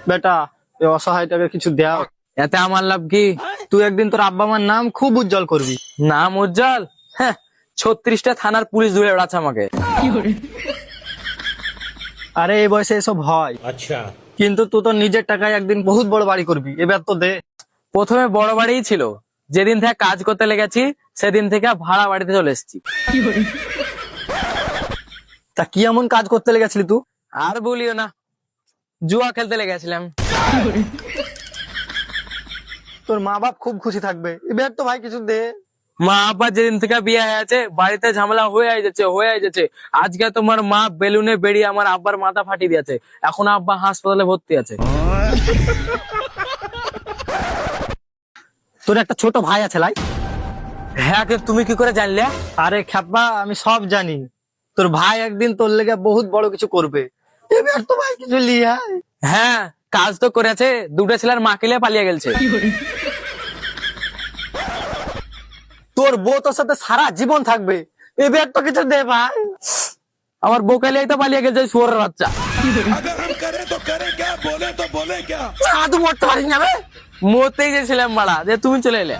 বেটা এই অসহায়টাকে কিছু দেও, এতে আমার লাভ কি? তুই একদিন তোর আব্বা মার নাম খুব উজ্জ্বল করবি। নাম উজ্জ্বল? হ্যাঁ, 36টা থানার পুলিশ ধরে বেড়াচ্ছে আমাকে। আরে এই বয়সে এসব হয়, अच्छा। কিন্তু তুই তো নিজের টাকায় একদিন বহুত বড় বাড়ি করবি, এবার তো দে। প্রথমে বড় বাড়িই ছিল, যেদিন থেকে কাজ করতে লেগেছি সেদিন থেকে ভাড়া বাড়িতে চলে এসেছি। তা কি এমন কাজ করতে লেগেছিলি তুই? আর বলিও না, জুয়া খেলতে লেগেছিলাম। তোর মা বাপ খুব খুশি থাকবে, এবার তো ভাই কিছু দে। মা আব্বা যেদিন থেকে বিয়ে হয়ে আছে বাড়িতে ঝামেলা হয়ে যাচ্ছে। আজকে তোমার মা বেলুনে বেরিয়ে আমার আব্বার মাথা ফাটিয়ে দিয়েছে, এখন আব্বা হাসপাতালে ভর্তি আছে। তোর একটা ছোট ভাই আছে লাই? হ্যাঁ, তুমি কি করে জানলে? আরে খ্যাপা, আমি সব জানি। তোর ভাই একদিন তোর লেগে বহুত বড় কিছু করবে, এবার তো ভাই কিছু লিয়ে আয়। হ্যাঁ, কাজ তো করেছে, দুটো ছেলের মাকিলে পালিয়ে গেছে। তোর বউ তোর সাথে সারা জীবন থাকবে, এবার তো কিছু দে ভাই। আমার বোকালিয়াই তো পালিয়ে গেছে শুয়োরের বাচ্চা। अगर हम करें तो करें क्या, बोले तो बोले क्या। তুই মরতে পারিস না বে? মরতেই গেছিলাম মারা, যে তুমি চলে এলে।